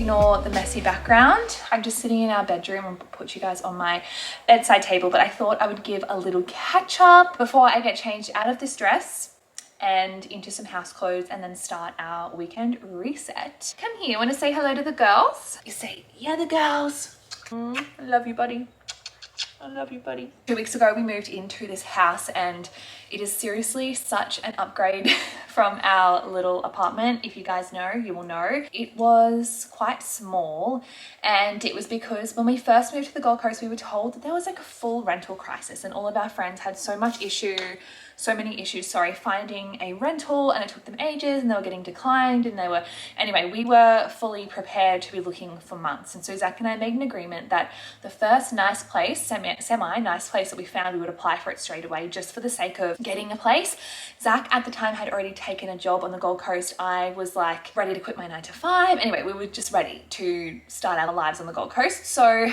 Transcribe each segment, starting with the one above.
ignore the messy background. I'm just sitting in our bedroom and put you guys on my bedside table, but I thought I would give a little catch up before I get changed out of this dress and into some house clothes and then start our weekend reset. Come here, want to say hello to the girls? You say, yeah, the girls. I love you, buddy. I love you, buddy. 2 weeks ago, we moved into this house and it is seriously such an upgrade from our little apartment. If you guys know, you will know. It was quite small, and it was because when we first moved to the Gold Coast, we were told that there was like a full rental crisis and all of our friends had so many issues, finding a rental, and it took them ages and they were getting declined and anyway, we were fully prepared to be looking for months. And so Zach and I made an agreement that the first nice place, semi-nice place that we found, we would apply for it straight away just for the sake of getting a place. Zach at the time had already taken a job on the Gold Coast. I was like ready to quit my 9 to 5. Anyway, we were just ready to start our lives on the Gold Coast. So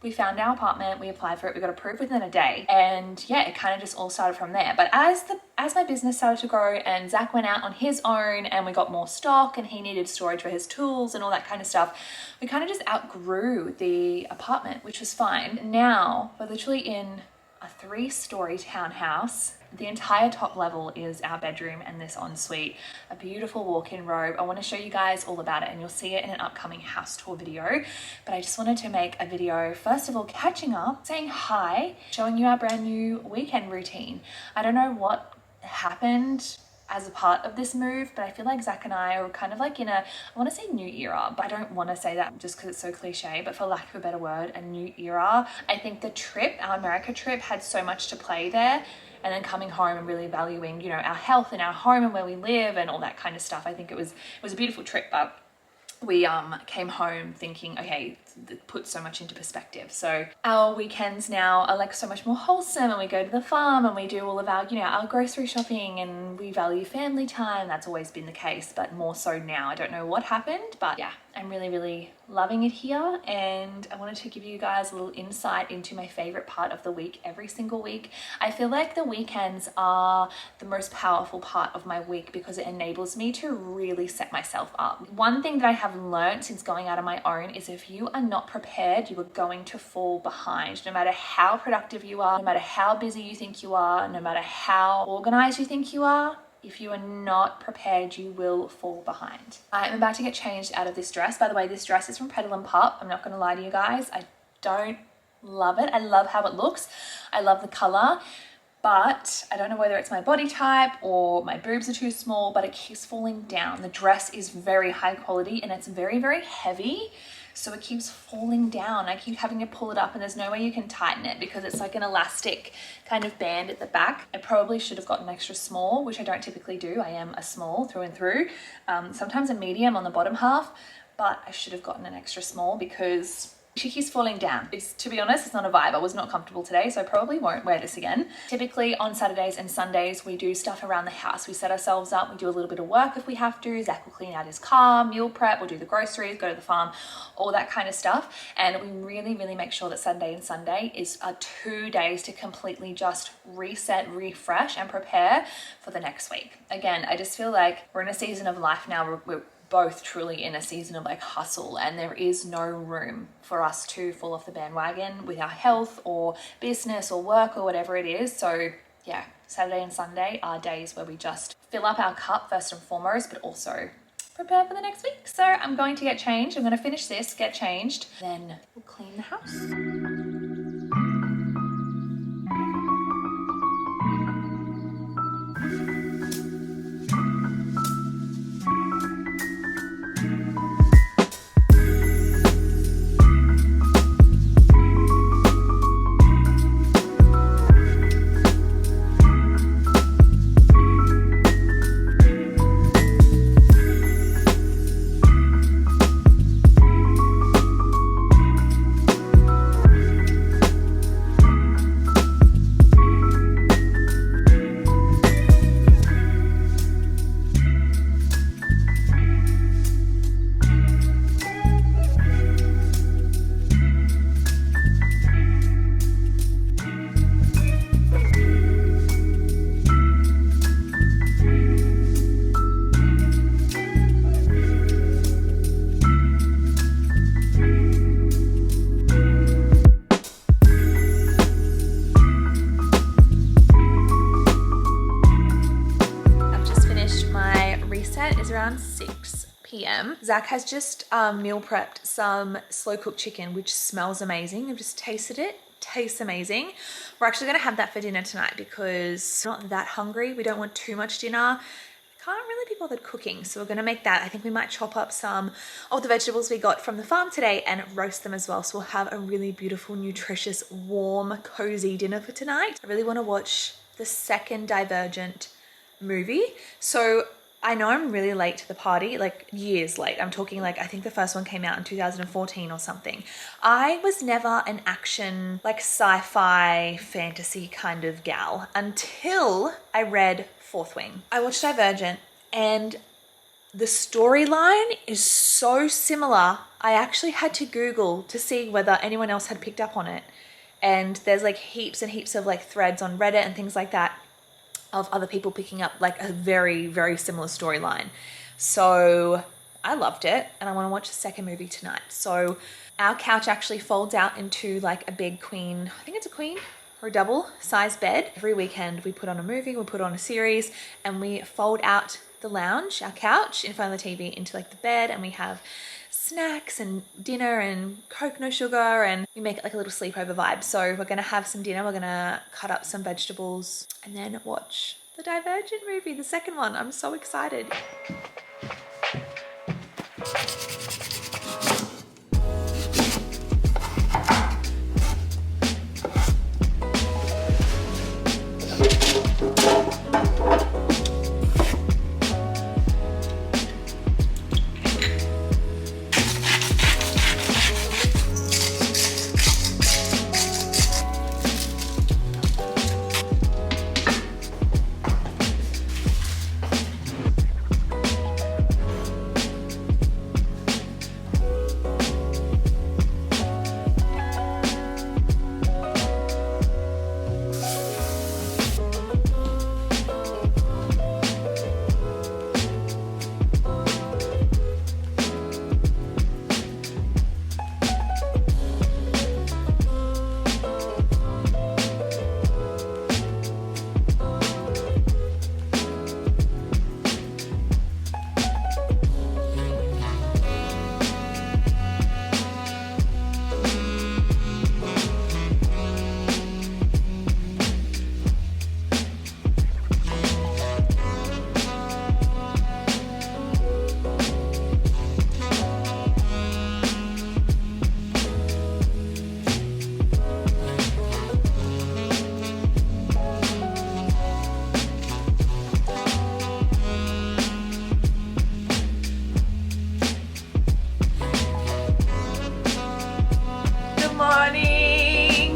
we found our apartment, we applied for it, we got approved within a day. And yeah, it kind of just all started from there. But as my business started to grow and Zach went out on his own and we got more stock and he needed storage for his tools and all that kind of stuff, we kind of just outgrew the apartment, which was fine. Now we're literally in a 3-story townhouse. The entire top level is our bedroom and this ensuite, a beautiful walk-in robe. I want to show you guys all about it and you'll see it in an upcoming house tour video. But I just wanted to make a video, first of all, catching up, saying hi, showing you our brand new weekend routine. I don't know what happened as a part of this move, but I feel like Zach and I are kind of like in I want to say new era, but I don't want to say that just because it's so cliche, but for lack of a better word, a new era. I think the trip, our America trip, had so much to play there. And then coming home and really valuing, you know, our health and our home and where we live and all that kind of stuff. I think it was a beautiful trip, but we came home thinking, okay, it put so much into perspective. So our weekends now are like so much more wholesome, and we go to the farm and we do all of our, you know, our grocery shopping, and we value family time. That's always been the case, but more so now. I don't know what happened, but yeah, I'm really, really loving it here. And I wanted to give you guys a little insight into my favorite part of the week every single week. I feel like the weekends are the most powerful part of my week because it enables me to really set myself up. One thing that I have learned since going out on my own is if you are not prepared, you are going to fall behind. No matter how productive you are, no matter how busy you think you are, no matter how organized you think you are, if you are not prepared, you will fall behind. I'm about to get changed out of this dress. By the way, this dress is from Petal & Pup. I'm not going to lie to you guys. I don't love it. I love how it looks. I love the color, but I don't know whether it's my body type or my boobs are too small, but it keeps falling down. The dress is very high quality and it's very, very heavy. So it keeps falling down. I keep having to pull it up and there's no way you can tighten it because it's like an elastic kind of band at the back. I probably should have gotten extra small, which I don't typically do. I am a small through and through. Sometimes a medium on the bottom half, but I should have gotten an extra small because she keeps falling down. To be honest, it's not a vibe. I was not comfortable today, so I probably won't wear this again. Typically on Saturdays and Sundays, we do stuff around the house. We set ourselves up, we do a little bit of work if we have to. Zach will clean out his car, meal prep, we'll do the groceries, go to the farm, all that kind of stuff. And we really, really make sure that Saturday and Sunday are 2 days to completely just reset, refresh, and prepare for the next week. Again, I just feel like we're in a season of life now. We're both truly in a season of like hustle, and there is no room for us to fall off the bandwagon with our health or business or work or whatever it is. So yeah, Saturday and Sunday are days where we just fill up our cup first and foremost, but also prepare for the next week. So I'm going to get changed. I'm going to finish this, get changed, then we'll clean the house. is around 6 p.m. Zach has just meal prepped some slow cooked chicken, which smells amazing. I've just tasted it. Tastes amazing. We're actually going to have that for dinner tonight because we're not that hungry. We don't want too much dinner. Can't really be bothered cooking, so we're going to make that. I think we might chop up some of the vegetables we got from the farm today and roast them as well, so we'll have a really beautiful, nutritious, warm, cozy dinner for tonight. I really want to watch the second Divergent movie. So I know I'm really late to the party, like years late. I'm talking like, I think the first one came out in 2014 or something. I was never an action, like sci-fi fantasy kind of gal until I read Fourth Wing. I watched Divergent and the storyline is so similar. I actually had to Google to see whether anyone else had picked up on it. And there's like heaps and heaps of like threads on Reddit and things like that of other people picking up like a very, very similar storyline. So I loved it and I want to watch the second movie tonight. So our couch actually folds out into like a big queen, I think it's a queen or a double size bed. Every weekend we put on a movie, we put on a series, and we fold out the lounge, our couch in front of the TV into like the bed, and we have snacks and dinner and Coke no sugar, and we make it like a little sleepover vibe. So we're gonna have some dinner, we're gonna cut up some vegetables and then watch the Divergent movie, the second one. I'm so excited.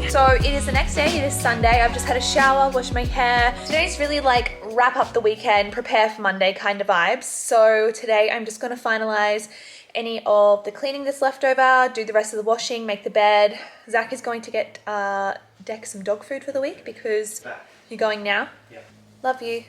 So it is the next day, it is Sunday. I've just had a shower, washed my hair. Today's really like wrap up the weekend, prepare for Monday kind of vibes. So today I'm just gonna finalize any of the cleaning that's left over, do the rest of the washing, make the bed. Zach is going to get Deck some dog food for the week because you're going now? Yeah. Love you.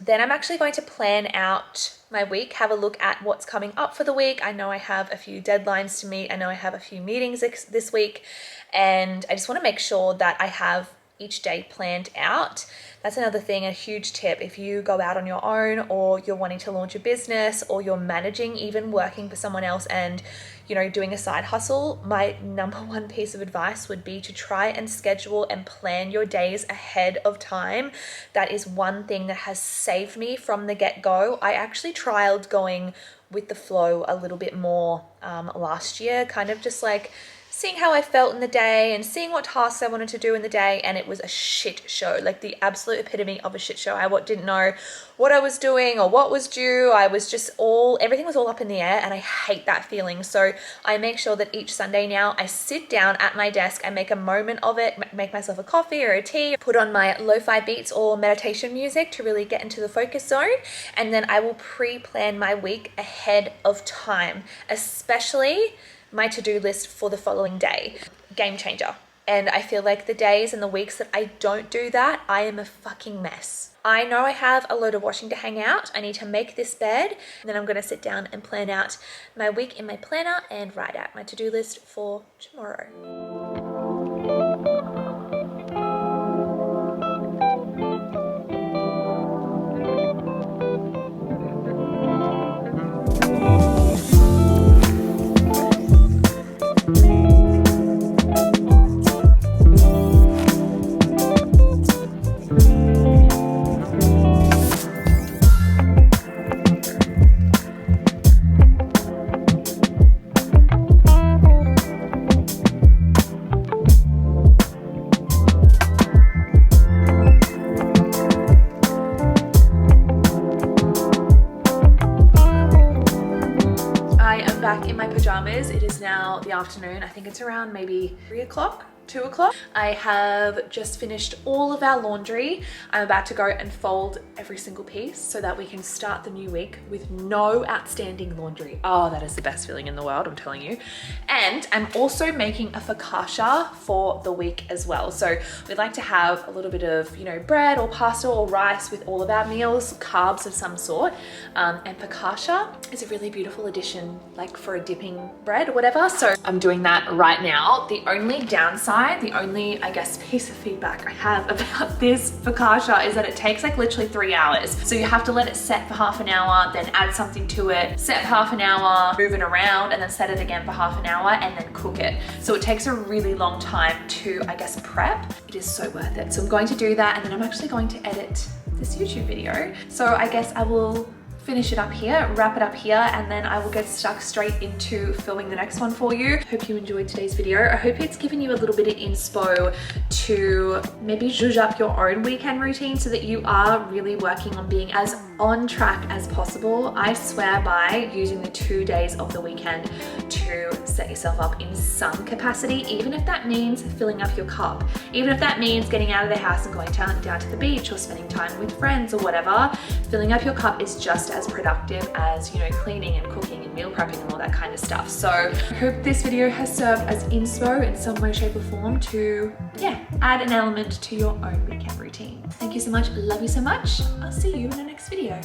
Then I'm actually going to plan out my week, have a look at what's coming up for the week. I know I have a few deadlines to meet. I know I have a few meetings this week, and I just want to make sure that I have each day planned out. That's another thing, a huge tip. If you go out on your own, or you're wanting to launch a business, or you're managing, even working for someone else and, you know, doing a side hustle, my number one piece of advice would be to try and schedule and plan your days ahead of time. That is one thing that has saved me from the get-go. I actually trialed going with the flow a little bit more last year, kind of just like seeing how I felt in the day and seeing what tasks I wanted to do in the day, and it was a shit show, like the absolute epitome of a shit show. I didn't know what I was doing or what was due. I was just everything was all up in the air, and I hate that feeling. So I make sure that each Sunday now I sit down at my desk and make a moment of it, make myself a coffee or a tea, put on my lo-fi beats or meditation music to really get into the focus zone, and then I will pre-plan my week ahead of time, especially my to-do list for the following day. Game changer. And I feel like the days and the weeks that I don't do that, I am a fucking mess. I know I have a load of washing to hang out. I need to make this bed, and then I'm gonna sit down and plan out my week in my planner and write out my to-do list for tomorrow. pajamas. It is now the afternoon. I think it's around maybe 3 o'clock. 2 o'clock. I have just finished all of our laundry. I'm about to go and fold every single piece so that we can start the new week with no outstanding laundry. Oh, that is the best feeling in the world, I'm telling you. And I'm also making a focaccia for the week as well. So we'd like to have a little bit of, you know, bread or pasta or rice with all of our meals, carbs of some sort. And focaccia is a really beautiful addition, like for a dipping bread or whatever. So I'm doing that right now. The only downside, the only, I guess, piece of feedback I have about this focaccia is that it takes like literally 3 hours. So you have to let it set for half an hour, then add something to it, set for half an hour, move it around, and then set it again for half an hour, and then cook it. So it takes a really long time to, I guess, prep. It is so worth it. So I'm going to do that, and then I'm actually going to edit this YouTube video. So I guess I will finish it up here, wrap it up here, and then I will get stuck straight into filming the next one for you. Hope you enjoyed today's video. I hope it's given you a little bit of inspo to maybe zhuzh up your own weekend routine so that you are really working on being as on track as possible. I swear by using the 2 days of the weekend to set yourself up in some capacity, even if that means filling up your cup, even if that means getting out of the house and going down to the beach or spending time with friends or whatever. Filling up your cup is just as productive as, you know, cleaning and cooking and meal prepping and all that kind of stuff. So I hope this video has served as inspo in some way, shape or form to, yeah, add an element to your own weekend routine. Thank you so much. Love you so much. I'll see you in the next video.